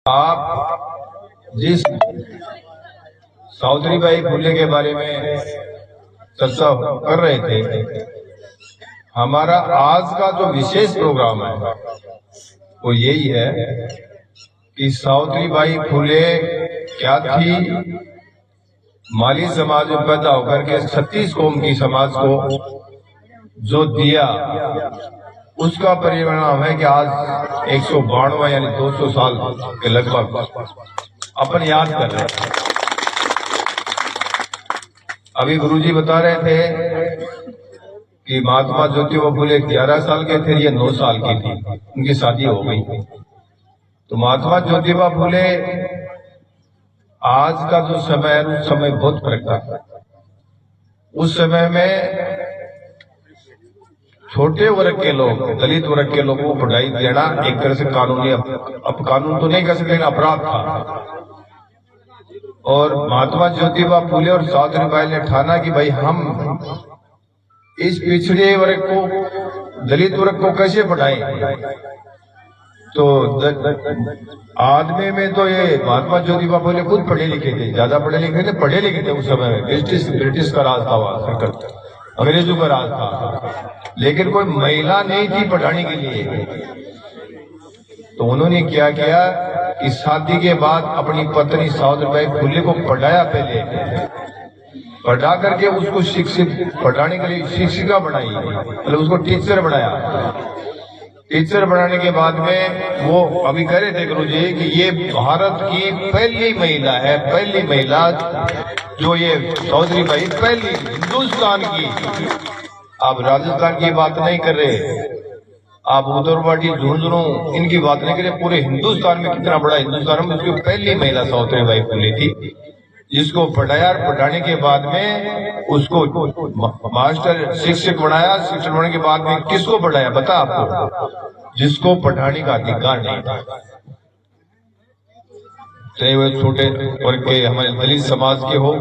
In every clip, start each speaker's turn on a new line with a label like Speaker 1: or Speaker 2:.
Speaker 1: आप जिस सावित्रीबाई फुले के बारे में चर्चा कर रहे थे, हमारा आज का जो विशेष प्रोग्राम है वो यही है कि सावित्रीबाई फुले क्या थी, माली समाज में पैदा होकर के 36 कौम की समाज को जो दिया, उसका परिणाम है कि आज 192 यानी 200 साल के लगभग अपन याद कर रहे हैं। अभी गुरुजी बता रहे थे कि महात्मा ज्योतिबा फुले 11 साल के थे, ये 9 साल की थी, उनकी शादी हो गई। तो महात्मा ज्योतिबा फुले आज का जो समय है उस समय बहुत फर्क था। उस समय में छोटे वर्ग के लोग, दलित वर्ग के लोगों को पढ़ाई देना एक तरह से कानूनी, अब कानून तो नहीं कह सकते, अपराध था। और महात्मा ज्योतिबा फुले और सावित्रीबाई ने ठाना कि भाई हम इस पिछड़े वर्ग को, दलित वर्ग को कैसे पढ़ाएं। तो आदमी में तो ये महात्मा ज्योतिबा फुले खुद पढ़े लिखे थे, ज्यादा पढ़े लिखे थे उस समय में। ब्रिटिश का राज था, वहां अंग्रेजों का राज था, लेकिन कोई महिला नहीं थी पढ़ाने के लिए। तो उन्होंने क्या किया कि शादी के बाद अपनी पत्नी सावित्रीबाई फुले को पढ़ाया, पहले पढ़ा करके उसको शिक्षित, पढ़ाने के लिए शिक्षिका बनाई, मतलब उसको टीचर बनाया। टीचर बनाने के बाद में वो अभी कह रहे थे गुरुजी कि ये भारत की पहली महिला है, पहली महिला जो ये सावित्रीबाई, पहली हिंदुस्तान की। आप राजस्थान की बात नहीं कर रहे, आप उदरवाटी, झुंझुनू इनकी बात नहीं कर रहे, पूरे हिंदुस्तान में कितना बड़ा हिंदुस्तान में उसकी पहली महिला सावित्रीबाई फुले थी, जिसको पढ़ाया। और पढ़ाने के बाद में उसको मास्टर शिक्षक बनाया। शिक्षक बनाने के बाद में किसको पढ़ाया बता आपको, जिसको पढ़ाने का अधिकार नहीं था, चाहे वो छोटे वर्ग के हमारे दलित समाज के हो।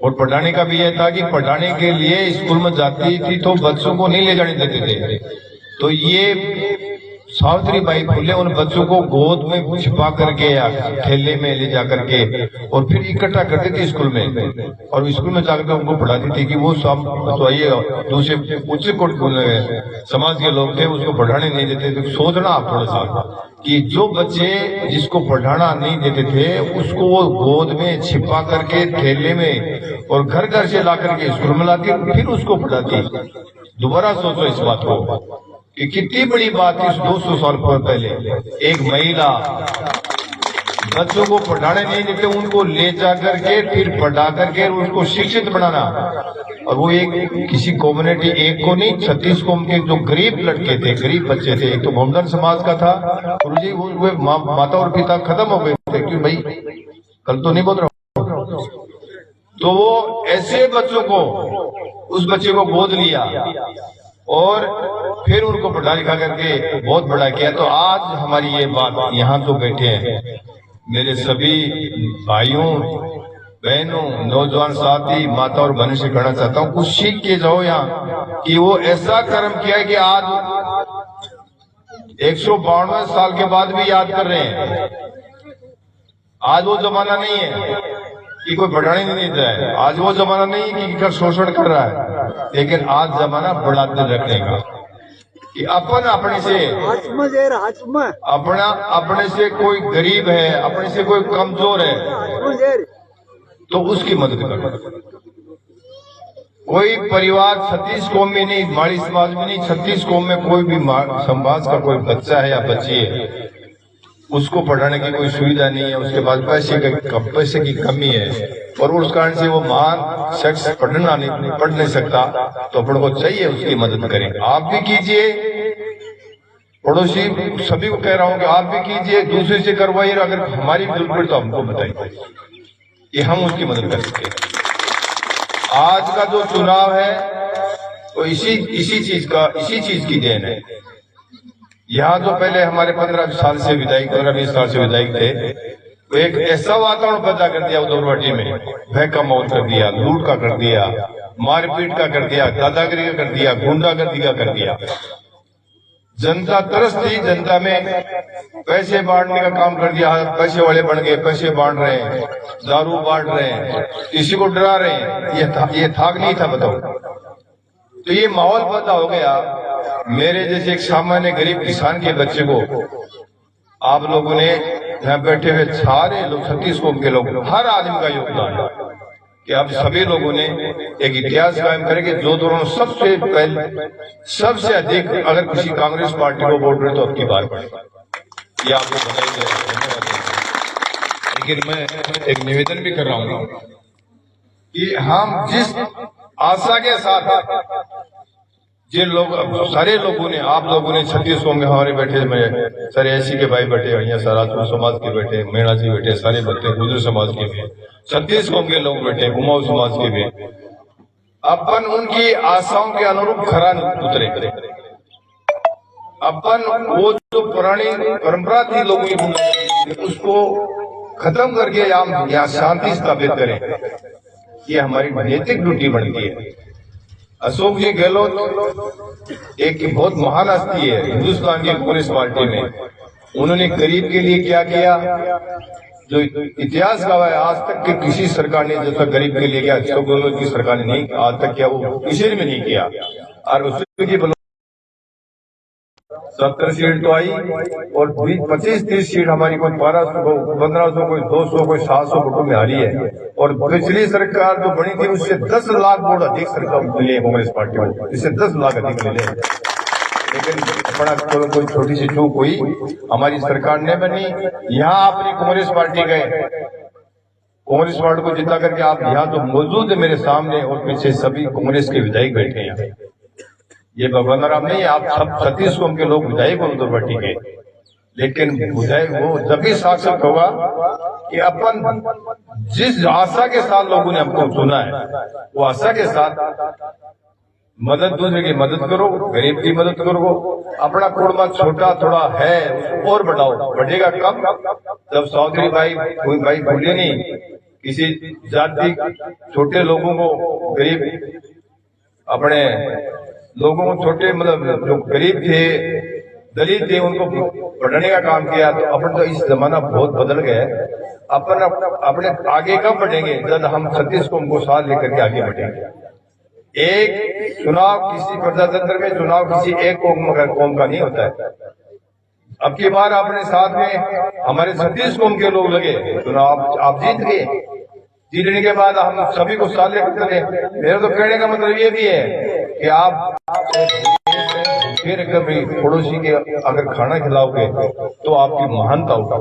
Speaker 1: और पढ़ाने का भी यह था कि पढ़ाने के लिए स्कूल में जाती थी तो बच्चों को नहीं ले जाने देते थे। तो ये सावित्रीबाई फुले उन बच्चों को गोद में छिपा करके या ठेले में ले जाकर के और फिर इकट्ठा करती थी स्कूल में, और स्कूल में जाकर उनको पढ़ाती थी कि वो सब तो ये दूसरे उच्च कोटि समाज के लोग थे, उसको पढ़ाने नहीं देते थे। सोचना आप थोड़ा सा कि जो बच्चे जिसको पढ़ाना नहीं देते थे उसको वो गोद में छिपा करके ठेले में और घर घर से ला करके स्कूल में लाती, फिर उसको पढ़ाती। दोबारा सोचो इस बात को कि कितनी बड़ी बात है। 200 साल पहले एक महिला बच्चों को पढ़ाने नहीं देते, उनको ले जा करके फिर पढ़ा करके उसको शिक्षित बनाना। और वो एक किसी कम्युनिटी, एक को नहीं, 36 कौम के जो गरीब लड़के थे, गरीब बच्चे थे। एक तो मोहम्मदन समाज का था गुरुजी, वो माता और पिता खत्म हो गए थे, क्यों भाई कल तो नहीं बोल रहा हूं। तो वो ऐसे बच्चों को, उस बच्चे को गोद लिया और फिर उनको पढ़ा लिखा करके बहुत बड़ा किया। तो आज हमारी ये बात, यहाँ तो बैठे हैं मेरे सभी भाइयों बहनों, नौजवान साथी, माता और बहनों से कहना चाहता हूँ, कुछ सीख के जाओ यहाँ कि वो ऐसा कर्म किया है कि आज 192 साल के बाद भी याद कर रहे हैं। आज वो जमाना नहीं है कि कोई पढ़ाने नहीं देता है, आज वो जमाना नहीं है कि शोषण कर रहा है, लेकिन आज जमाना बड़ा दिल रखने का कि अपन अपने से कोई गरीब है, अपने से कोई कमजोर है तो उसकी मदद करो। कोई परिवार 36 कौम में नहीं, माड़ी समाज में नहीं, 36 कौम में कोई भी समाज का कोई बच्चा है या बच्ची है, उसको पढ़ाने की कोई सुविधा नहीं है, उसके पास पैसे की कमी है और उस कारण से वो महान शख्स पढ़ नहीं सकता, तो अपन को चाहिए उसकी मदद करें। आप भी कीजिए, पड़ोसी सभी को कह रहा हूं कि आप भी कीजिए, दूसरे से करवाइए। अगर हमारी जरूरत तो हमको बताइए कि हम उसकी मदद कर सके। आज का जो चुनाव है वो इसी चीज की देन है। यहाँ तो पहले हमारे 15 साल से विधायक, 15-20 साल से विधायक थे, तो एक ऐसा वातावरण पैदा कर दिया उदरवाटी में, भय का माहौल कर दिया, लूट का कर दिया, मारपीट का कर दिया, दादागिरी का कर दिया, गुंडागर्दी का कर दिया। जनता तरस थी, जनता में पैसे बांटने का काम कर दिया, पैसे वाले बन गए, पैसे बांट रहे हैं, दारू बांट रहे हैं, किसी को डरा रहे हैं। ये थाक नहीं था, बताओ। तो ये माहौल पैदा हो गया। मेरे जैसे एक सामान्य गरीब किसान के बच्चे को आप लोगों ने यहाँ बैठे हुए सारे लोग, 36 कौम के लोग, हर आदमी का योगदान है कि अब सभी लोगों ने एक इतिहास कायम करेंगे। जो दोनों सबसे पहले सबसे अधिक अगर किसी कांग्रेस पार्टी को वोट रहे तो अब की बार ये आपको बताई जाए। लेकिन मैं एक निवेदन भी कर रहा हूँ कि हम जिस आशा के साथ जिन लोग सारे लोगों ने, आप लोगों ने 36 कौम में हमारे बैठे, मेरे सारे ऐसी के भाई बैठे, यहाँ सराजपुर समाज के बैठे, मेणा जी बैठे, सारे बैठे, गुजर समाज के भी 36 कौम के लोग बैठे, उमाऊ समाज के भी। अपन उनकी आशाओं के अनुरूप खरा उतरे। अपन वो जो पुरानी परंपरा थी लोगों की, उसको खत्म करके हम यहाँ शांति स्थापित करें। ये हमारी नैतिक ड्यूटी बनती है। अशोक जी गहलोत एक बहुत महान हस्ती है हिंदुस्तान की कांग्रेस पार्टी में। उन्होंने गरीब के लिए क्या किया, जो इतिहास गवाह है। आज तक के किसी सरकार ने जैसा गरीब के लिए किया, अशोक गहलोत की सरकार ने नहीं आज तक किया, वो किसी ने भी नहीं किया। और उसकी 70 सीट तो आई और 25-30 सीट हमारी, कोई 1200 को 1500, कोई 200, कोई 700 वोटों में हारी है। और पिछली सरकार जो बनी थी उससे 10 लाख वोट अधिक सरकार मिले कांग्रेस पार्टी को, इससे 10 लाख अधिक मिले। लेकिन अपना चलो कोई छोटी सी चूक हुई, हमारी सरकार ने बनी। यहाँ आपने कांग्रेस पार्टी गए, कांग्रेस पार्टी को जिता करके आप यहाँ तो मौजूद है मेरे सामने, और पीछे सभी कांग्रेस के विधायक बैठे हैं। ये भगवान राम नहीं, आप सब 36 कौम के लोग विधायक उधर बैठी गए। लेकिन विधायक वो जब भी सार्थक होगा कि अपन जिस आशा के साथ लोगों ने हमको चुना है, वो आशा के साथ मदद, दूसरे की मदद करो, गरीब की मदद करो। अपना कुड़मा छोटा थोड़ा है उसको और बढ़ाओ। बढ़ेगा कब, जब चौधरी भाई कोई भाई भूले नहीं, किसी जाति छोटे लोगों को, गरीब अपने लोगों को, छोटे मतलब जो गरीब थे, दलित थे, उनको पढ़ने का काम किया। तो अपन तो इस जमाना बहुत बदल गया। अपन अपने आगे कब बढ़ेंगे, जब हम 36 कौम को साथ लेकर के आगे बढ़ेंगे। एक चुनाव किसी प्रजातंत्र में, चुनाव किसी एक कौम का नहीं होता है। अब की बार अपने साथ में हमारे 36 कौम के लोग लगे, चुनाव आप जीत गए। जीतने के बाद हम सभी को साथ लेकर चले। मेरा तो कहने का मतलब ये भी है कि आप फिर कभी पड़ोसी के अगर खाना खिलाओगे तो आपकी महानता होगा।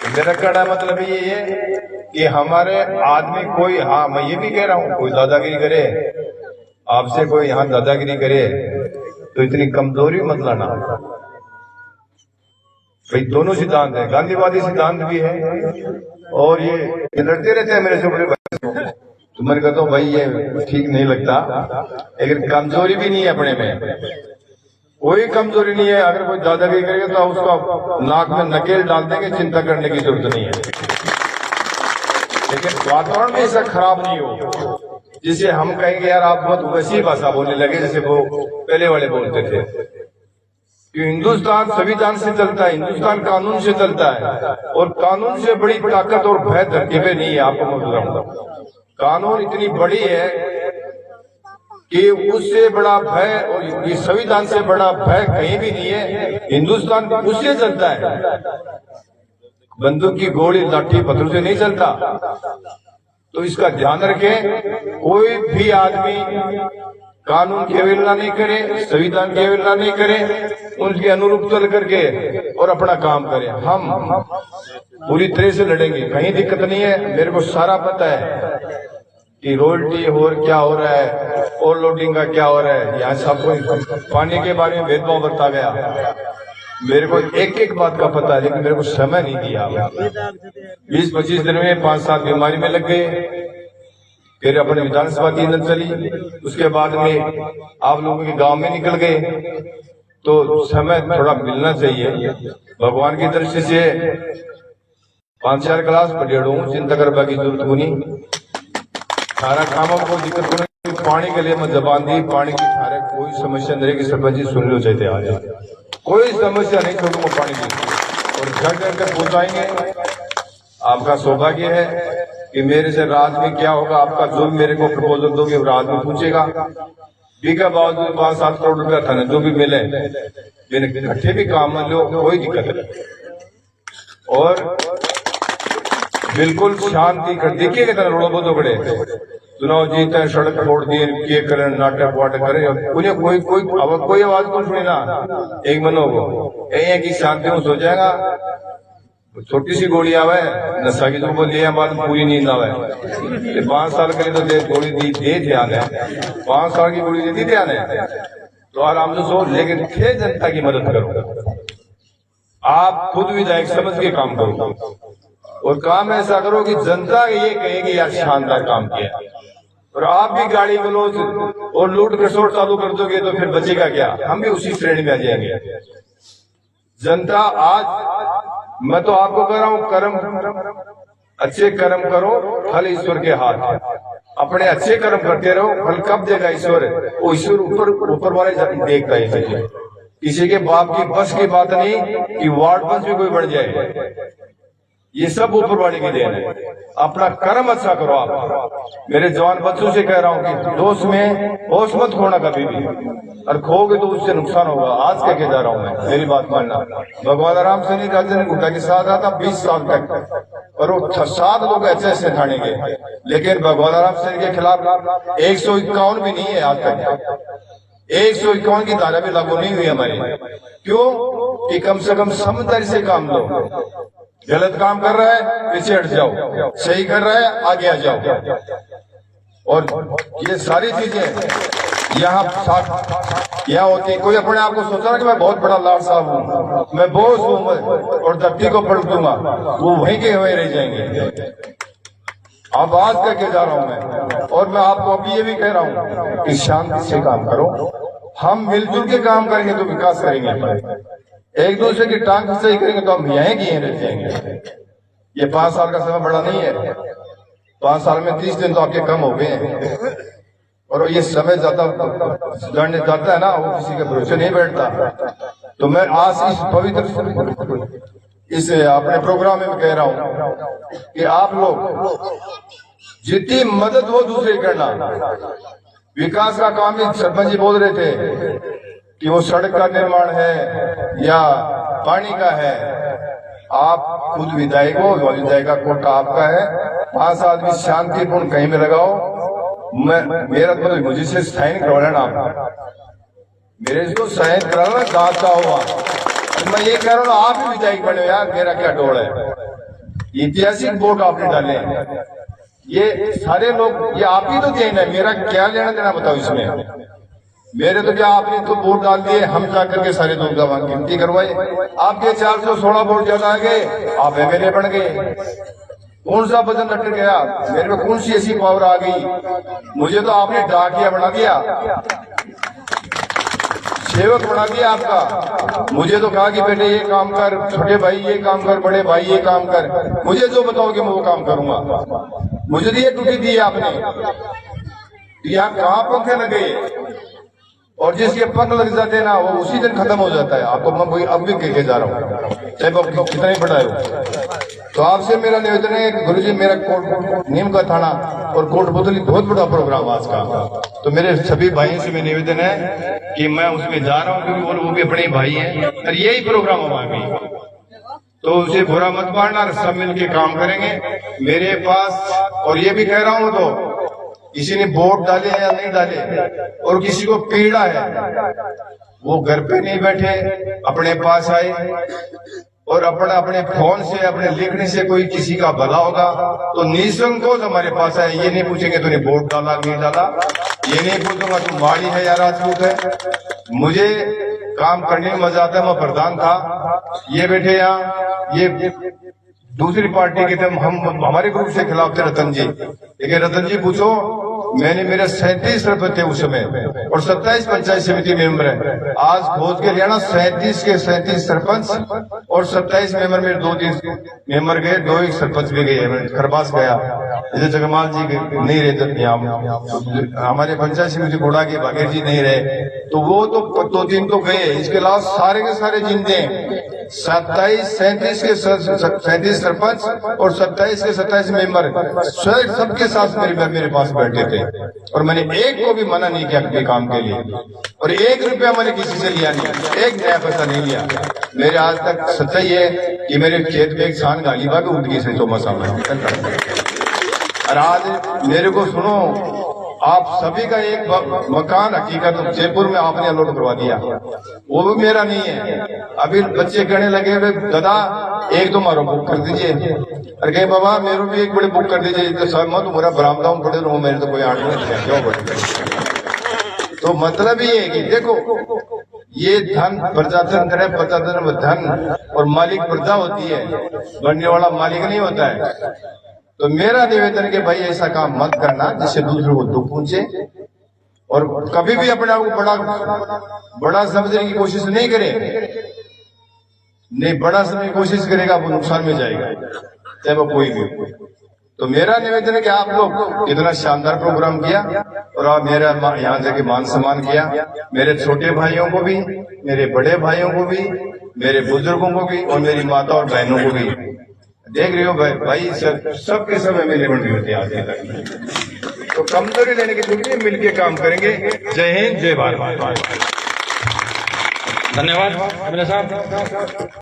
Speaker 1: मेरा कहना मतलब ये है कि हमारे आदमी कोई, हाँ मैं ये भी कह रहा हूँ, कोई दादागिरी करे, आपसे कोई यहाँ दादागिरी करे तो इतनी कमजोरी मत लाना। भाई दोनों सिद्धांत है, गांधीवादी सिद्धांत भी है, और ये लड़ते रहते हैं मेरे से बड़े भाई। तो मैं कहता हूँ भाई ये ठीक नहीं लगता, लेकिन कमजोरी भी नहीं है अपने में, कोई कमजोरी नहीं है। अगर कोई दादागिरी करेगा तो उसका नाक में नकेल डाल देंगे, चिंता करने की जरूरत नहीं है। लेकिन वातावरण में ऐसा खराब नहीं हो जिसे हम कहेंगे यार आप बहुत वैसी भाषा बोलने लगे जैसे वो पहले वाले बोलते थे। कि हिंदुस्तान संविधान से चलता है, हिंदुस्तान कानून से चलता है, और कानून से बड़ी ताकत और भय धरती पे नहीं है। आपको मैं बताऊंगा, कानून इतनी बड़ी है कि उससे बड़ा भय, और ये संविधान से बड़ा भय कहीं भी नहीं है। हिंदुस्तान उससे चलता है, बंदूक की गोली लाठी पत्थर से नहीं चलता। तो इसका ध्यान रखें, कोई भी आदमी कानून की अवहेलना नहीं करे, संविधान की अवहेलना नहीं करे, उनके अनुरूप चल करके और अपना काम करें। हम पूरी तरह से लड़ेंगे, कहीं दिक्कत नहीं है। मेरे को सारा पता है कि रॉयल्टी और क्या हो रहा है, ओवरलोडिंग का क्या हो रहा है। यहाँ सबको पानी के बारे में भेदभाव बरता गया। मेरे को एक एक बात का पता है, लेकिन मेरे को समय नहीं दिया। 20-25 दिन में 5-7 बीमारी में लग गए। फिर अपने विधानसभा की नजर चली, उसके बाद में आप लोगों के गांव में निकल गए। तो समय थोड़ा मिलना चाहिए। भगवान की दृष्टि से 5-4 क्लास पढ़ेड़ो, चिंता करने की जरूरत को नहीं। सारा कामों को दिक्कत को नहीं। पानी के लिए मैं जबान दी, पानी की थारे कोई समस्या नहीं रहेगी। सरपंच जी सुन लो चाहते आज कोई समस्या नहीं छोड़ूंगा पानी की, और घर घर तक पहुंचाएंगे। आपका सौभाग्य है कि मेरे से रात में क्या होगा, आपका जो मेरे को प्रपोजल दोगे वो रात में पूछेगा। बीघा बावजूद 5-7 करोड़ रुपया था ना, जो भी मिले मैंने इकट्ठे भी काम में लो, कोई दिक्कत नहीं। और बिल्कुल शांति कर, देखिए कितना रोड़ा बहुत बड़े चुनाव जीते हैं, सड़क फोड़ दिए, किए करें, नाटक वाटक करें, उन्हें कोई आवाज को सुने ना, एक मनो को की शांति में सो जाएगा। छोटी सी गोली आवे नशा की, तो बोलिए बाद पूरी नींद आवे। 5 साल के लिए तो गोली दे ध्यान है, 5 साल की गोली दी ध्यान है, तो आराम से सो, लेकिन थे जनता की मदद करो। आप खुद विधायक समझ के काम करो, और काम ऐसा करो कि जनता ये कहेगी यार शानदार काम किया। और आप भी गाड़ी गलोच और लूट खसोट चालू कर दोगे तो फिर बचेगा क्या? हम भी उसी श्रेणी में आ जाएंगे। जनता आज, मैं तो आपको कह रहा हूं, कर्म अच्छे कर्म करो, फल ईश्वर के हाथ है। अपने अच्छे कर्म करते रहो, फल कब देगा ईश्वर? वो ईश्वर ऊपर वाले देखता है। किसी के बाप की बस की बात नहीं कि वार्ड पंच भी कोई बढ़ जाए, ये सब ऊपर वाले की देन है। अपना कर्म अच्छा करो। आप मेरे जवान बच्चों से कह रहा हूं कि दोस्त में होश मत खोना कभी भी, और खोगे तो उससे नुकसान होगा। आज कह जा रहा हूं मैं, मेरी बात मानना। भगवान राम सैनी राजन गुट्टा के साथ आता 20 साल तक, और वो 7 लोग ऐसे थाने के, लेकिन भगवान राम सैनी के खिलाफ 151 भी नहीं है आज तक। 151 की धारा भी लागू नहीं हुई हमारी। क्यों? कि कम से कम समझदारी से काम लो। गलत काम कर रहा है पीछे हट जाओ, सही कर रहा है आगे आ जाओ। और ये सारी चीजें यहाँ होती। कोई अपने आप को सोचा कि मैं बहुत बड़ा लाड साहब हूँ, मैं बोझ हूँ और धरती को पलट दूंगा, वो वहीं के वहीं रह जाएंगे। अब आज करके जा रहा हूं मैं, और मैं आपको अभी ये भी कह रहा हूं कि शांति से काम करो। हम मिलजुल के काम करेंगे तो विकास करेंगे। एक दूसरे की टांग सही करेंगे तो हम यहीं की रह जाएंगे। ये 5 साल का समय बड़ा नहीं है। 5 साल में 30 दिन तो आपके कम हो गए हैं, और ये समय ज्यादा लड़ने जाता है ना, वो किसी के भरोसे नहीं बैठता। तो मैं आज इस पवित्र इस अपने प्रोग्राम में कह रहा हूं कि आप लोग जितनी मदद हो दूसरे करना। विकास का काम भी सरपंच जी बोल रहे थे कि वो सड़क का निर्माण है या पानी का है। आप खुद विधायक हो, विधायक का कोटा आपका है। 5 आदमी शांतिपूर्ण कहीं में लगाओ। मेरा तो मुझे से साइन करवाना, आप मेरे इसको साइन कराना गाता हुआ। मैं ये कह रहा हूँ आप भी विधायक बने यार, मेरा क्या डोल है। ऐतिहासिक वोट आपने डाले, ये सारे लोग, ये आप ही तो देना है, मेरा क्या लेना देना बताओ इसमें। मेरे तो क्या, आपने तो वोट डाल दिए, हम जा करके सारे लोग गिनती करवाए। आपके 416 वोट ज्यादा आ गए, आप एमएलए बन गए। कौन सा वजन लट गया मेरे में? कौन सी ऐसी पावर आ गई? मुझे तो आपने डाकिया बना दिया, सेवक बना दिया आपका। मुझे तो कहा कि बेटे ये काम कर, छोटे भाई ये काम कर, बड़े भाई ये काम कर। मुझे जो बताओगे मैं वो काम करूंगा। मुझे तो ये टूटी दी आपने। यहाँ कहाँ पंखे लगे, और जिसके पंख लग जाते हैं ना वो उसी दिन खत्म हो जाता है। आपको मैं अब भी कह के जा रहा हूँ, चाहे आप कितना ही बड़ा हो। तो आपसे मेरा निवेदन है कि गुरुजी, मेरा कोट नीम का थाना और कोटपुतली बहुत बड़ा प्रोग्राम आज का, तो मेरे सभी भाइयों से मैं निवेदन है कि मैं उसमें जा रहा हूँ, क्योंकि वो भी अपने भाई हैं, और यही प्रोग्राम हमारा। तो उसे बुरा मत मारना, सब मिलके काम करेंगे मेरे पास। और ये भी कह रहा हूँ, तो किसी ने वोट डाले या नहीं डाले, और किसी को पीड़ा है, वो घर पे नहीं बैठे, अपने पास आए, और अपने फोन से, अपने लिखने से कोई किसी का भला होगा तो निसंकोच हमारे पास आए। ये नहीं पूछेंगे तूने वोट डाला नहीं डाला, ये नहीं पूछूंगा तू माड़ी है या राजपूत है। मुझे काम करने में मजा आता है। मैं प्रधान था, ये बैठे यहाँ, ये दूसरी पार्टी के थे, हम हमारे ग्रुप से खिलाफ थे रतन जी। लेकिन रतन जी पूछो, मैंने मेरे 37 सरपंच थे उस समय, और 27 पंचायत समिति मेंबर है। आज खोज के लिया ना, 37 के 37 सरपंच और 27 मेंबर में 2-3 मेंबर गए, 2 एक सरपंच भी गए, खरबास गया। जैसे जगमाल जी नहीं रहे, हमारे पंचायत समिति घोड़ा के बघेल जी नहीं रहे, तो वो तो 2-3 तो गए। इसके अलावा सारे के सारे जिनते 37 सरपंच और 27 के 27 मेंबर सबके साथ मेरे पास बैठे थे, और मैंने एक को भी मना नहीं किया अपने काम के लिए, और 1 रुपया मैंने किसी से लिया नहीं, 1 नया पैसा नहीं लिया। मेरे आज तक सच्चाई है कि मेरे खेत में एक छान गाली बाग उठगी से तो मसाला। और आज मेरे को सुनो, आप सभी का एक मकान हकीकत जयपुर में आपने अलॉट करवा दिया, वो भी मेरा नहीं है। अभी बच्चे कहने लगे दादा एक तो मारो बुक कर दीजिए, अरे कहे बाबा मेरे भी एक बड़े बुक कर दीजिए, तो सब मत मेरा बरामदा में पड़े रहो, मेरे तो कोई आठ नहीं। तो मतलब ये है कि देखो, ये धन प्रजातंत्र है, प्रजातंत्र धन और मालिक प्रजा होती है, बनने वाला मालिक नहीं होता है। तो मेरा निवेदन कि भाई ऐसा काम मत करना जिससे दूसरों को दुख पहुंचे, और कभी भी अपने आप को बड़ा समझने की कोशिश नहीं करे। नहीं, बड़ा समझने की कोशिश करेगा वो नुकसान में जाएगा, चाहे वो कोई भी। तो मेरा निवेदन है कि आप लोग इतना शानदार प्रोग्राम किया, और आप मेरा यहाँ जाके मान सम्मान किया, मेरे छोटे भाइयों को भी, मेरे बड़े भाइयों को भी, मेरे बुजुर्गों को भी, और मेरी माता और बहनों को भी। देख रहे हो भाई सबके सब अवेलेबल नहीं होते आज तक, तो कमजोरी लेने की जरूरत है, मिलके काम करेंगे। जय हिंद, जय भारत।
Speaker 2: धन्यवाद अभिनय साहब।